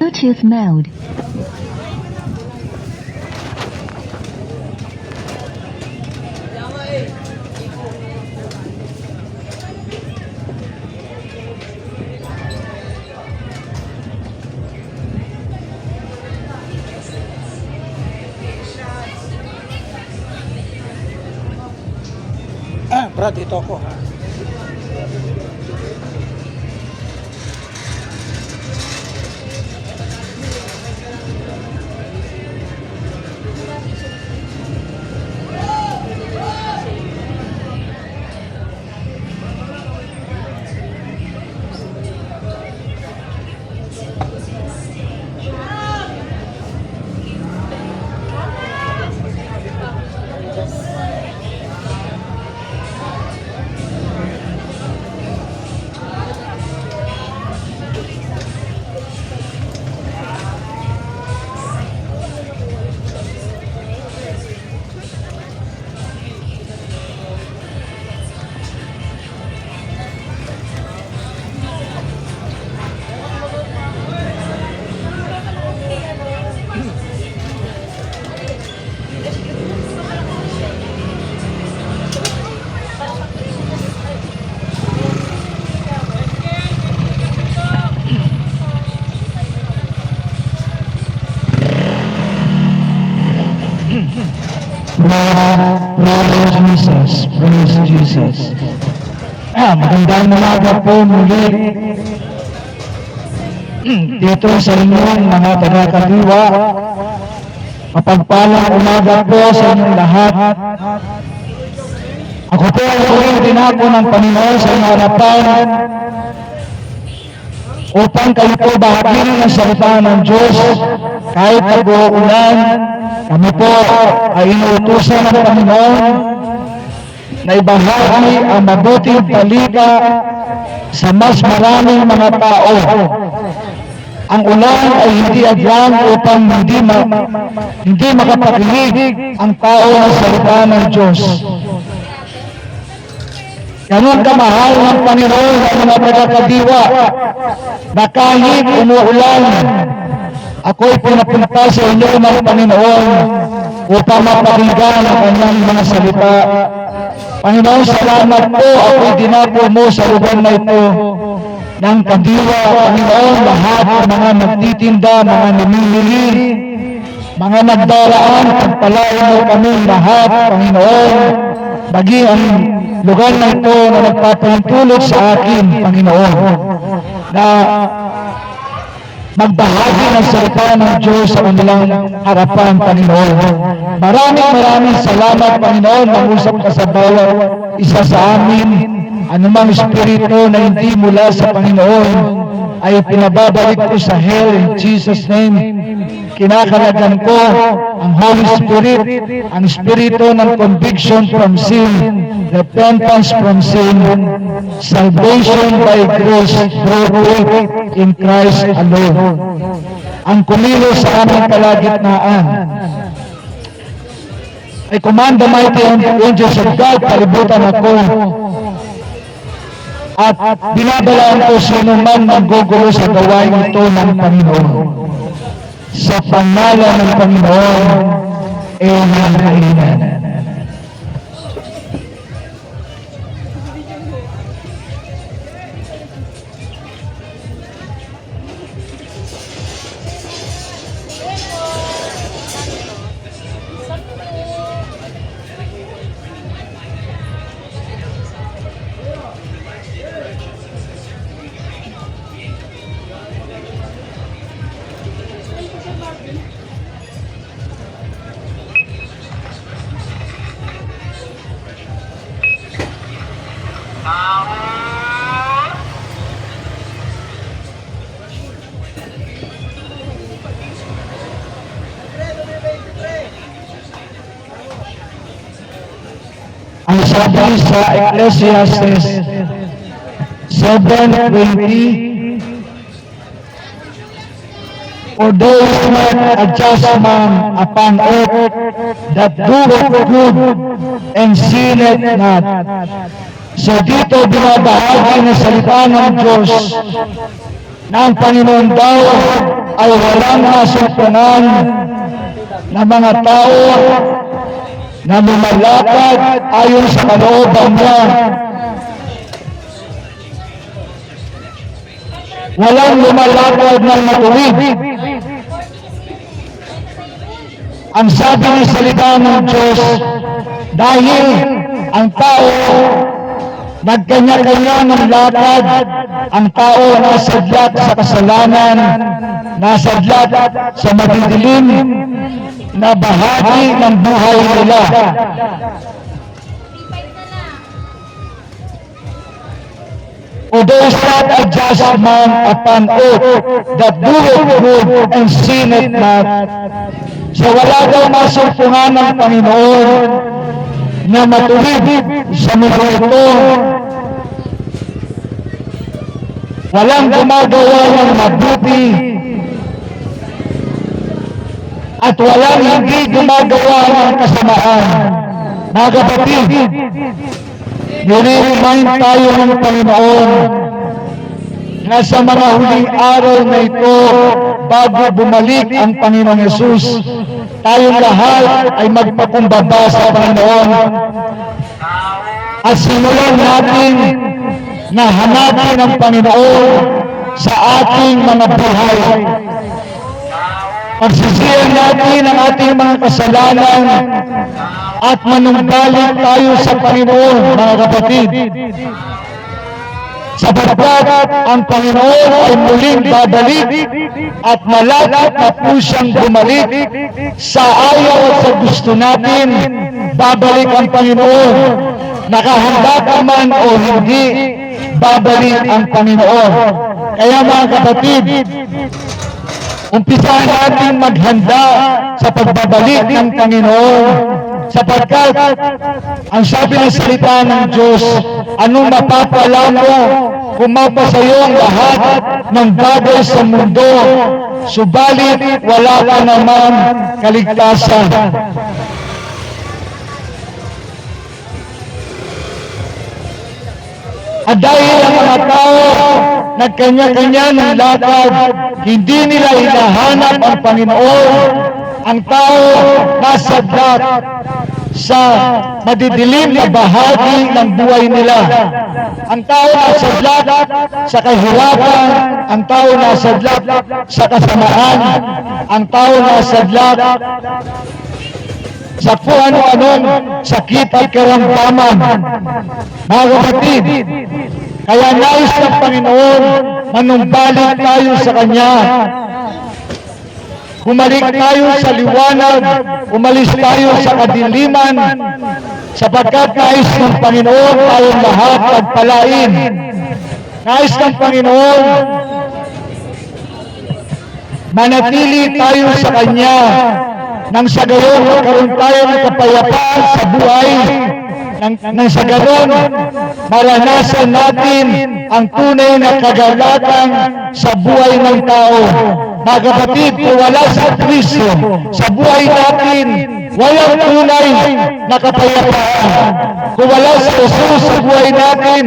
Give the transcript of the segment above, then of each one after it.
Bluetooth mode. Brad, ito ako ha. Praise Jesus, praise Jesus. Magandang umaga po muli dito sa inyong mga taga-kadiwa. Mapagpalang umaga po sa inyong lahat. Ako po ay huling dinako ng Panginoon sa inyong harapan upang kayo po bahagiin ng salita ng Diyos kahit pag-uulan. Kami po ay inuutusan ng Panginoon na ibahagi ang mabuting balita sa mas maraming mga tao. Ang ulan ay hindi adyang upang hindi makapakinig ang tao ng salita ng Diyos. Ganun kamahal ng Panginoon ang mga taga-kadiwa na kahit umuulan, ako'y pinapunta sa inyo ng Panginoon upang mapakinggan ang kanyang mga salita. Panginoon, salamat po, ako'y dinako mo sa lugar na ito ng kadiwa. Panginoon, lahat ng mga nagtitinda, mga namimili, mga nagdaraan, pagpalain mo kami lahat, Panginoon. Bagi ang lugar na ito na nagpapahintulot sa akin, Panginoon, na magbahagi ng salita ng Diyos sa kanilang harapan, Panginoon. Maraming salamat, Panginoon, mangusap ka sa bawat isa sa amin. Anumang espiritu na hindi mula sa Panginoon ay pinababalik ko sa hell in Jesus' name. Kinakalagan ko ang Holy Spirit, ang espiritu ng conviction from sin, repentance from sin, salvation by grace through faith in Christ alone. Ang kumilos sa aming kalagitnaan ay command the mighty angels of God, palibutan ako at binabalaan ko sino man manggugulo sa gawain ito ng Panginoon. Sa pangalan ng Panginoon, Amen, Amen. Ang sabi sa Ecclesiastes 7:20, for there is not a just man upon earth that doeth good and sinneth not. So dito binabahagi ng salita ng Diyos na ang Panginoon daw ay walang masumpungan na mga tao na lumalakad ayon sa kalooban niya. Walang lumalakad ng matuwid. Ang sabi ng salita ng Diyos, dahil ang tao nagkanya-kanya ng lakad, ang tao nasadlak sa kasalanan, nasadlak sa madidilim na bahagi ng buhay nila. For those that are just man upon earth, that doeth good and sinneth not. So wala daw masumpungan ng Panginoon na matuwid sa mundo ito. Walang gumagawa ng mabuti at walang hindi gumagawa ng kasamaan. Mga kapatid, nire-remind tayo ng Panginoon na sa mga huling araw na ito, bago bumalik ang Panginoong Yesus, tayong lahat ay magpakumbaba sa Panginoon at simulan natin na hanapin ang Panginoon sa ating mga buhay. Pagsisihan natin ang ating mga kasalanan at manumbalik tayo sa Panginoon, mga kapatid. Sapagkat ang Panginoon ay muling babalik at malapit na po siyang bumalik. Sa ayaw at sa gusto natin, babalik ang Panginoon. Nakahanda ka man o hindi, babalik ang Panginoon. Kaya mga kapatid, umpisahan natin maghanda sa pagbabalik ng Panginoon, sapagkat ang sabi ng salita ng Diyos, anong mapapala mo kung mapasayo ang lahat ng bagay sa mundo, subalit wala ka naman kaligtasan. At dahil ang mga tao nagkanya-kanya ng lakad, hindi nila hinahanap ang Panginoon. Ang tao nasadlak sa madidilim na bahagi ng buhay nila. Ang tao nasadlak sa kahirapan, ang tao nasadlak sa kasamaan, ang tao nasadlak sa kung ano-anong sakit at karamdaman. Mga kapatid, kaya nais ng Panginoon manumbalik tayo sa Kanya. Bumalik tayo sa liwanag, umalis tayo sa kadiliman, sapagkat nais ng Panginoon tayong lahat pagpalain. Nais ng Panginoon manatili tayo sa Kanya, nang sa gayon magkaroon tayo ng kapayapaan sa buhay, nang sa gayon maranasan natin ang tunay na kagalakan sa buhay ng tao. Mga kapatid, kung wala sa Kristo sa buhay natin, walang tunay na kapayapaan. Kung wala sa Jesus sa buhay natin,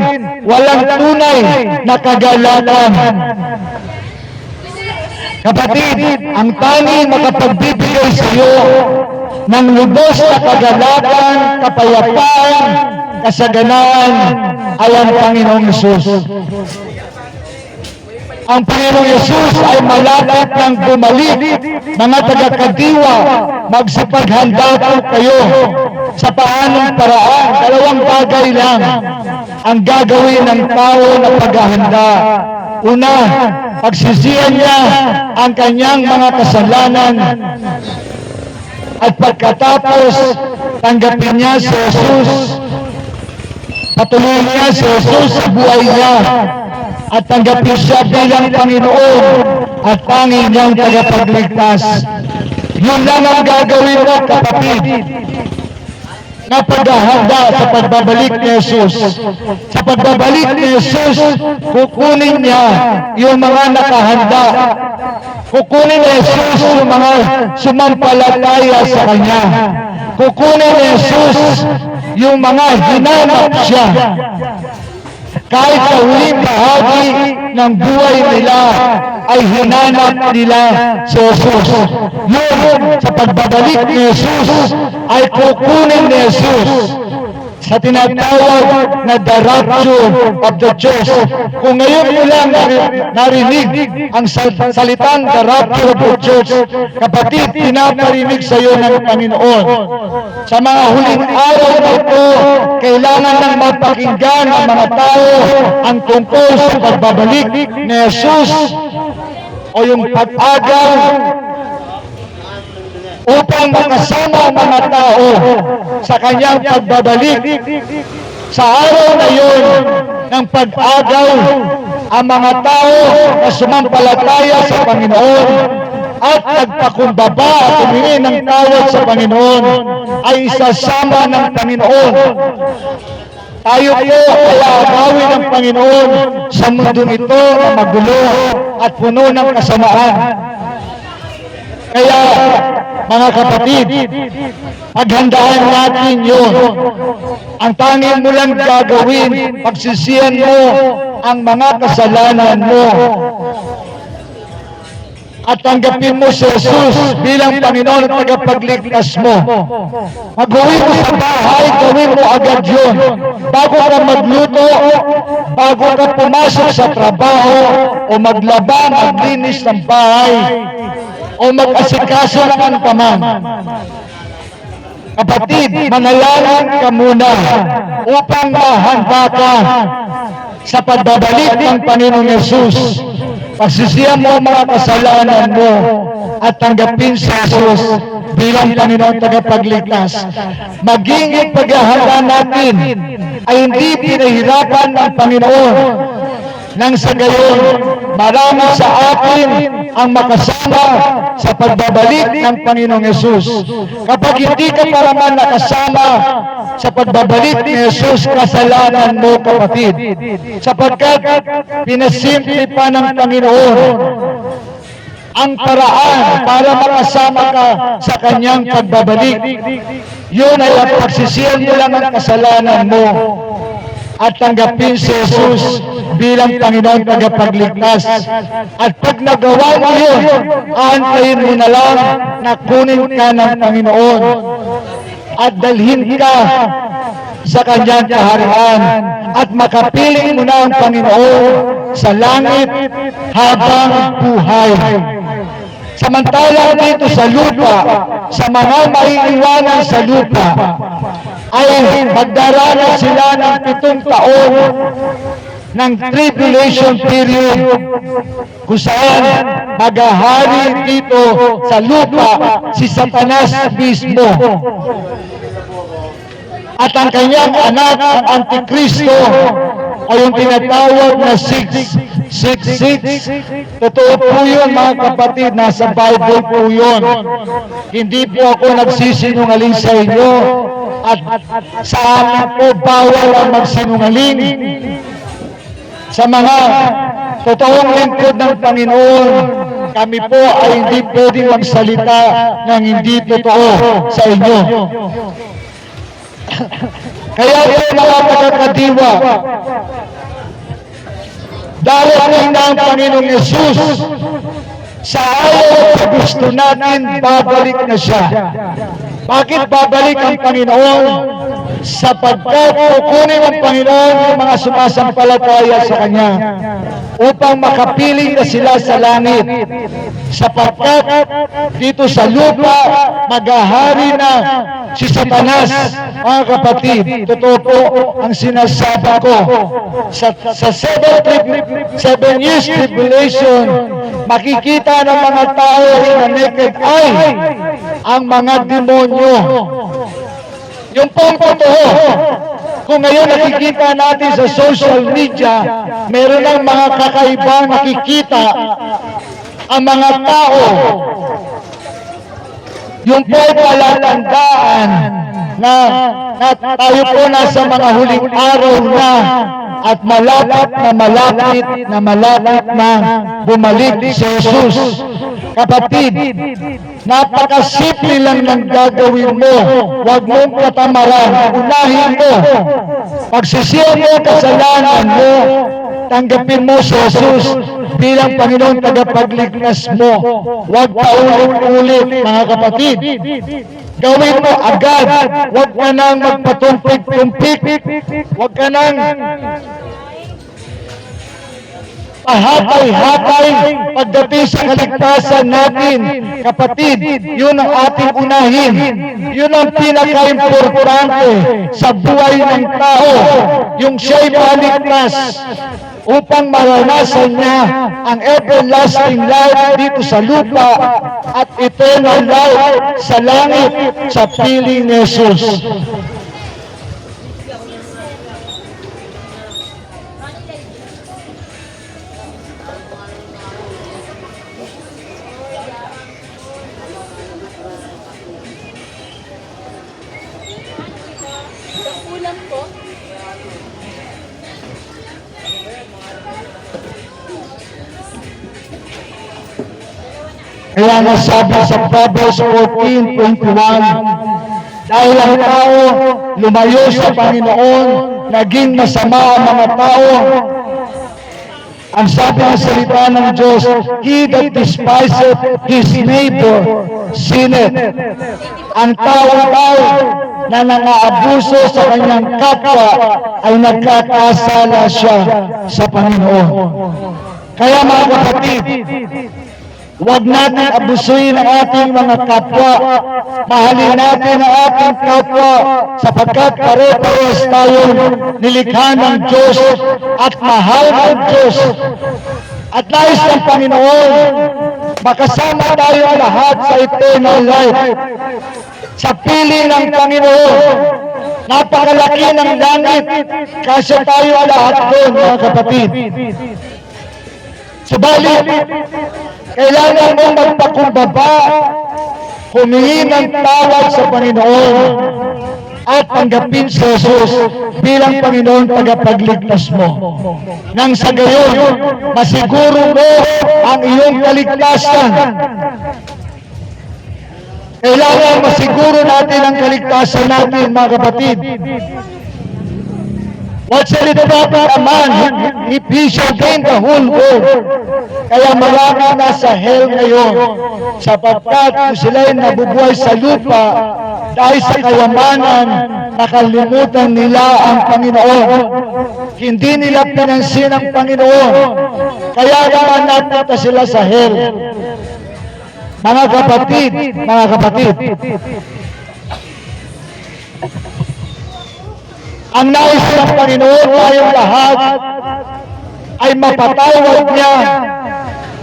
walang tunay na kagalakan. Kapatid, ang tanging makapagbibigay sa iyo ng lubos na kagalakan, kapayapaan, kasaganaan ay ang Panginoong Yesus. Ang Panginoong Yesus ay malapit nang bumalik. Mga taga-Kadiwa, magsipaghanda po kayo sa paanong paraan. Dalawang bagay lang ang gagawin ng tao na paghahanda. Una, pagsisihan niya ang kanyang mga kasalanan. At pagkatapos, tanggapin niya si Jesus. Patuloy niya si Jesus sa buhay niya. At tanggapin siya bilang Panginoon at tanging niyang tagapagligtas. Yun lang ang gagawin mo, kapatid, na paghahanda sa pagbabalik ni Jesus. Sa pagbabalik ni Jesus, kukunin niya yung mga nakahanda. Kukunin ni Jesus yung mga sumampalataya sa Kanya. Kukunin ni Jesus yung mga hinanap siya. Kahit sa huling bahagi ng buhay nila ay hinanap nila si Jesus. Yun, sa pagbabalik ni Jesus, ay kukunin ni Jesus sa tinatawag na the rapture of the church. Kung ngayon mo lang narinig ang salitang the rapture of the church, kapatid, pinaparinig sa iyo ng Panginoon. Sa mga huling araw na ito, kailangan nang mapakinggan ng mga tao ang tungkol sa pagbabalik ni Jesus o yung pag-agaw upang makasama ang mga tao sa kanyang pagbabalik. Sa araw na yun ng pag-agaw, ang mga tao na sumampalataya sa Panginoon at nagpakumbaba at humingi ng tawad sa Panginoon ay isasama ng Panginoon. Tayo po ay aagawin ng Panginoon sa mundong ito na magulo at puno ng kasamaan. Kaya, mga kapatid, paghandaan natin yun. Ang tanging mo lang gagawin, pagsisihan mo ang mga kasalanan mo. At tanggapin mo si Jesus bilang Panginoon at tagapagligtas mo. Mag-uwi mo sa bahay, gawin mo agad yun. Bago ka magluto, bago ka pumasok sa trabaho, o maglaba, maglinis ng bahay, o mag-asikaso ng antaman. Kapatid, manalangin ka muna upang mahanda ka sa pagbabalik ng Panginoong Yesus. Pagsisihan mo ang mga kasalanan mo at tanggapin si Jesus bilang Panginoon tagapagligtas. Maging yung paghahanda natin ay hindi pinahirapan ng Panginoon. Nang sa gayon, marami sa atin ang makasama sa pagbabalik ng Panginoong Yesus. Kapag hindi ka pa naman nakasama sa pagbabalik ni Yesus, kasalanan mo, kapatid. Sapagkat pinasimple pa ng Panginoon ang paraan para makasama ka sa kanyang pagbabalik. Yun ay ang pagsisihan mo lang ang kasalanan mo at tanggapin si Jesus bilang Panginoon tagapagligtas. At pag nagawa mo yun, aantayin mo na lang na kunin ka ng Panginoon at dalhin ka sa kanyang kaharian at makapiling mo na ang Panginoon sa langit habang buhay. Samantalang dito sa lupa, sa mga maiiwanan sa lupa, ay magdaranas sila ng 7 taon ng tribulation period kung saan maghahari dito sa lupa si Satanas mismo. At ang kanyang anak, ang Antikristo, o yung tinatawag na 666. Totoo po yun, mga kapatid, nasa Bible po yun. Hindi po ako nagsisinungaling sa inyo. At sa amin po, bawal ang magsinungaling. Sa mga totoong lingkod ng Panginoon, kami po ay hindi pwedeng magsalita ng hindi totoo sa inyo. Kaya po, mga pagkakadiwa, darating na ang Panginoong Yesus sa ayaw at gusto natin, babalik na siya. Bakit babalik ang Panginoon? Sapagkat kukunin ng Panginoon yung mga sumasampalataya sa Kanya upang makapiling na sila sa langit. Sapagkat dito sa lupa, maghahari na si Satanas. Mga kapatid, totoo po ang sinasabi ko. Sa 7 years tribulation, makikita ng mga tao in the naked eye ang mga demonyo. Yung pong totoo, kung ngayon nakikita natin sa social media, meron ng mga kakaibang nakikita ang mga tao. Yung po ay palatandaan na tayo po nasa mga huling araw na at malapit na bumalik si Jesus. Kapatid, napakasimple lang ng gagawin mo. Huwag mong katamaran. Unahin mo. Pagsisihan mo kasalanan mo, tanggapin mo si Jesus bilang Panginoon tagapagligtas mo. Huwag pa ulit-ulit, mga kapatid. Gawin mo agad. Huwag ka nang magpatumpik-tumpik. Huwag ka nang pahatay-hatay pagdating sa kaligtasan natin. Kapatid, yun ang ating unahin. Yun ang pinaka-importante sa buhay ng tao. Yung siya'y maligtas upang maranasan niya ang everlasting life dito sa lupa at eternal life sa langit sa piling ni Jesus. Ulam po. Kaya nasabi sa Proverbs 14:21, dahil ang tao lumayo sa Panginoon, naging masama ang mga tao. Ang sabi ng salita ng Diyos, he that despiseth his neighbor sinneth. Ang tao na nangaabuso sa kanyang kapwa ay nagkakasala siya sa Panginoon. Kaya mga kapatid, huwag natin abusuin ang ating mga kapwa. Mahalin natin ang ating kapwa sapagkat pare-parehas tayong nilikha ng Diyos at mahal ng Diyos. At nais ng Panginoon, makasama tayo lahat sa eternal life. Sa piling ng Panginoon, napakalaki ng langit, kasi tayo lahat doon, mga kapatid. Subalit, kailangan mong magpakumbaba, humingi ng tawad sa Panginoon, at tanggapin si Jesus bilang Panginoon tagapagligtas mo. Nang sa gayon, masiguro mo ang iyong kaligtasan. Kailangan masiguro natin ang kaligtasan natin, mga kapatid. What shall it profit a man if he shall gain the whole world? Kaya marami nasa hell ngayon, sapagkat kung sila'y nabubuhay sa lupa, dahil sa kayamanan, nakalimutan nila ang Panginoon. Hindi nila pinansin ang Panginoon. Kaya naman napunta sila sa hell. Mga kapatid, ang nais ng Panginoon tayong lahat ay mapatawad niya,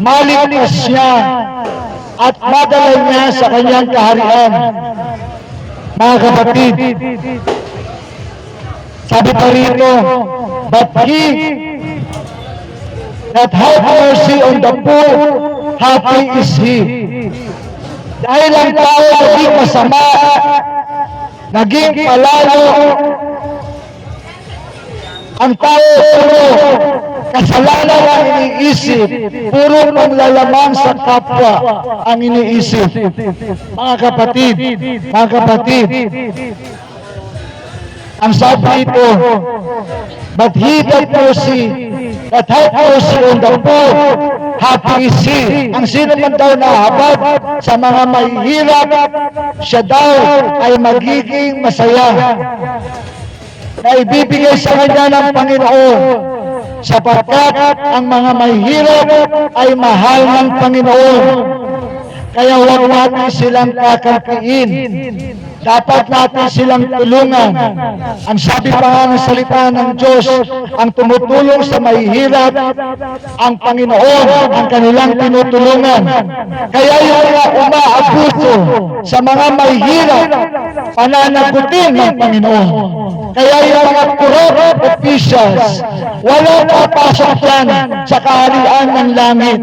maligtas niya, at madala niya sa kanyang kaharian. Mga kapatid, sabi pa rito, but he that have mercy on the poor, happy is he. Dahil ang tao naging masama, naging palalo, ang tao puro kasalanan ang iniisip, puro panlalamang sa kapwa ang iniisip. Mga kapatid, ang sabi ito, but he that have mercy on the poor, happy is he. Ang sino man daw nahabag sa mga mahihirap, siya daw ay magiging masaya. Na ibibigay sa kanya ng Panginoon, sapagkat ang mga mahihirap ay mahal ng Panginoon. Kaya huwag natin silang kakampiin. Dapat natin silang tulungan. Ang sabi pa nga ng salita ng Diyos, ang tumutulong sa mahihirap, ang Panginoon ang kanilang tinutulungan. Kaya yung mga umaabuso sa mga mahihirap, pananagutin ng Panginoon. Kaya yung mga corrupt officials, walang papasok yan sa kaharian ng langit.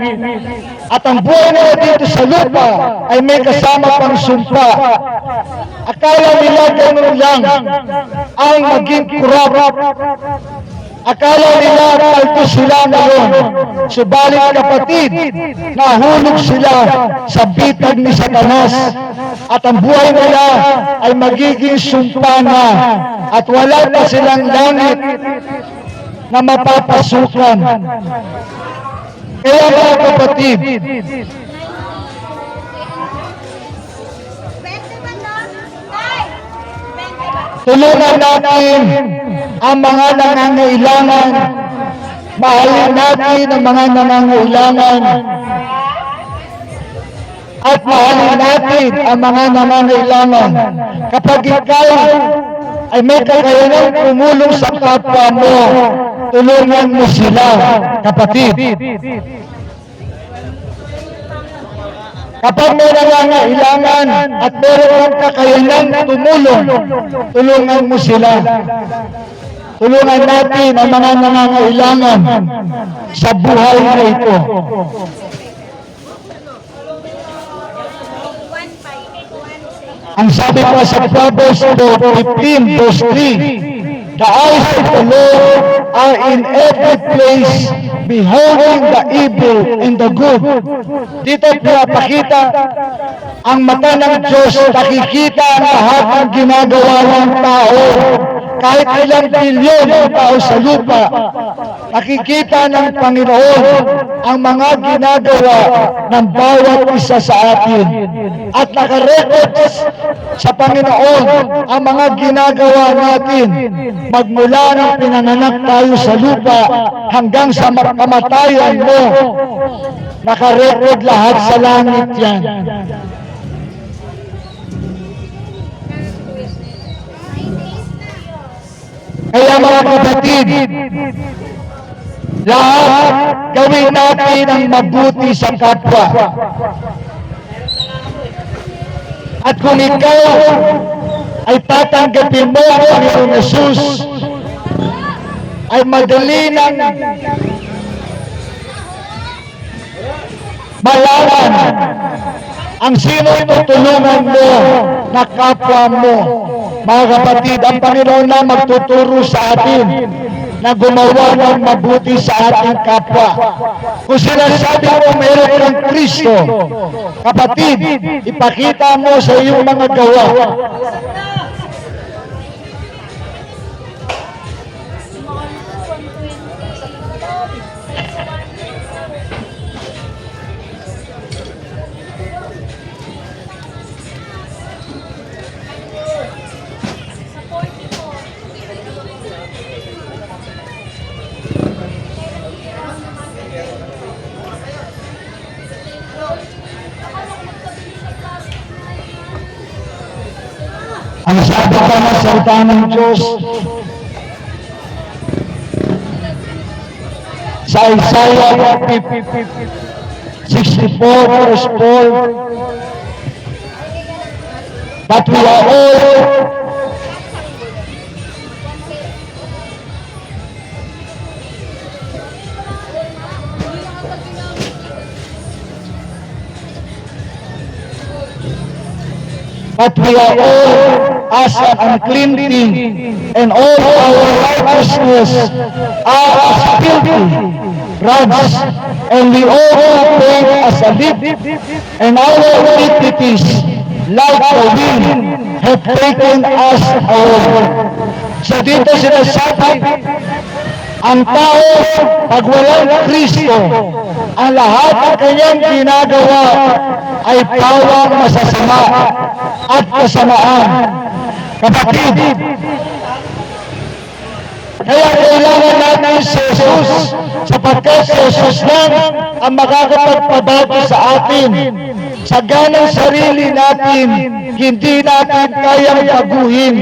At ang buhay nila dito sa lupa ay may kasama pang sumpa. Akala nila ganun lang ang maging corrupt. Akala nila palto sila ngayon. Subalit kapatid, nahulog sila sa bitag ni Satanas. At ang buhay nila ay magiging sumpa na. At wala pa silang langit na mapapasukan. Kaya mga kapatid, tulungan natin ang mga nangangailangan. Mahalin natin ang mga nangangailangan. At mahalin natin ang mga nangangailangan. Kapag ikaw ay may kakayanan tumulong sa kapwa mo, tulungan mo sila, kapatid. Kapag may nangangailangan at meron kang kakayanan tumulong, tulungan mo sila. Tulungan natin ang mga nangangailangan sa buhay na ito. Ang sabi pa sa Proverbs 15 verse 3, the eyes of the Lord are in every place, beholding the evil and the good. Dito pinapakita ang mata ng Diyos, nakikita ang lahat ng ginagawa ng tao. Kahit ilang bilyon ng tao sa lupa, nakikita ng Panginoon ang mga ginagawa ng bawat isa sa atin. At nakarecord sa Panginoon ang mga ginagawa natin magmula ng pinanganak tayo sa lupa hanggang sa kamatayan mo. Nakarecord lahat sa langit yan. Kaya mga kapatid, lahat gawin natin ang mabuti sa kapwa. At kung ikaw ay tatanggapin mo ang Panginoon Jesus, ay madali nang malaman ang sino tutulungan mo na kapwa mo. Mga kapatid, ang Panginoon na magtuturo sa atin na gumawa ng mabuti sa ating kapwa. Kung sinasabi mo meron kang Kristo, kapatid, ipakita mo sa iyong mga gawa. Ang sabi pa ng salita ng Diyos sa Isaiah 64 verse 4, that we are all as an unclean thing, and all our righteousness are as filthy rags, and we all paid as a leaf, and our iniquities, like the wind, have taken us away. So dito sinasabi, ang tao, pag walang Kristo, ang lahat ng kanyang ginagawa ay pawang masasama at kasamaan. Kapatid, kaya kailangan natin si Jesus, sapagkat si Jesus lang ang makakapagpabago sa atin. Sa ganang sarili natin, hindi natin kayang baguhin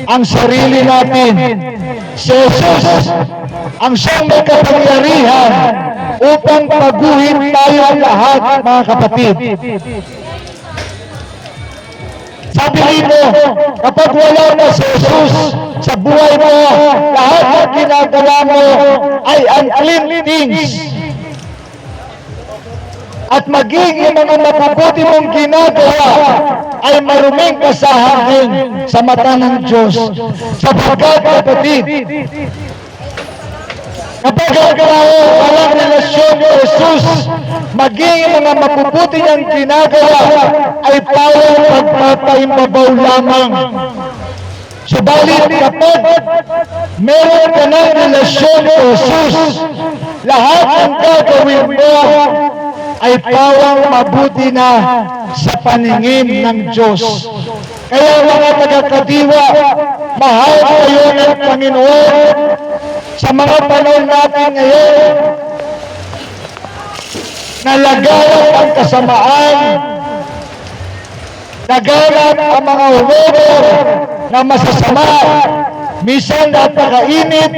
ang sarili natin. Si Jesus ang siyang may kapangyarihan upang baguhin tayo lahat, mga kapatid. Sabi dito, kapag wala na si Jesus sa buhay mo, lahat ng ginagawa mo ay unclean things. At maging yung mga mabubuti mong ginagawa ay maruming kasahan sa mata ng Diyos. Sapagkat, kapatid, kapag walang relasyon ni Jesus, maging yung mga mabubuti niyang ginagawa ay pawang pagpapaimbabaw lamang. Subalit kapag meron ka ng relasyon ni Jesus, lahat ng gagawin mo ay pawang mabuti na sa paningin ng Diyos. Kaya mga taga-Kadiwa, mahal kayo ng Panginoon sa mga panahon natin ngayon. Nalaganap ang kasamaan, naganap ang mga humor na masasama, minsan napakainit,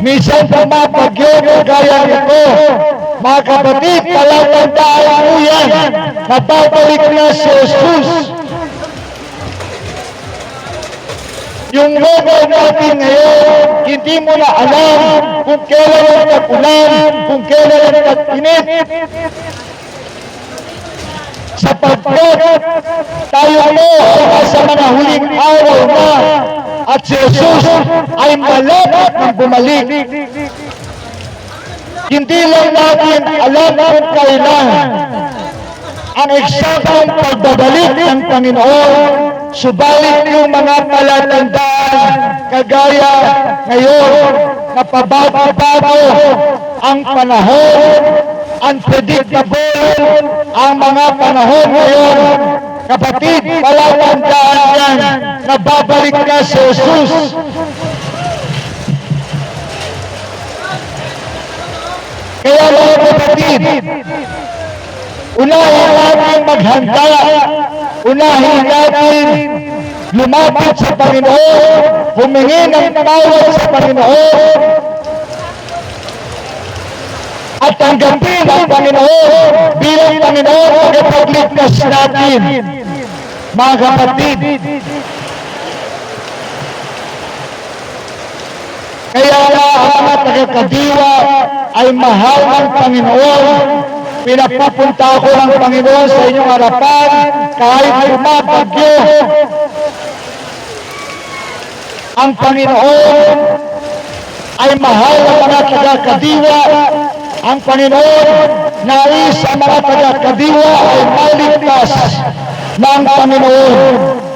minsan pumapagyo gaya nito. Mga kapatid, palatandaan mo yan, napapalik na si Jesus. Yung weather natin ngayon, hindi mo na alam kung kailan ang tag-ulan, kung kailan ang tag-init. Sapagkat tayo mo ay nasa mga huling araw na at si Jesus ay malapit ng bumalik. Hindi lang natin alam kung kailan ang eksaktong pagbabalik ng Panginoon, subalit yung mga palatandaan kagaya ngayon na pabago-bago ang panahon, unpredictable ang mga panahon ngayon. Kapatid, palatandaan yan na babalik na si Jesus. Kaya mga kapatid, unahin natin maghanda, unahin natin lumapit sa Panginoon, humingi ng tawad sa Panginoon, at tanggapin ang Panginoon bilang Panginoon tagapagligtas natin. Mga kapatid, kaya ang mga taga-Kadiwa ay mahal ng Panginoon. Pinapupunta ko ng Panginoon sa inyong harapan kahit bumabagyo. Ang Panginoon ay mahal ng mga taga-Kadiwa. Ang Panginoon nais ang mga taga-Kadiwa ay maligtas ng Panginoon.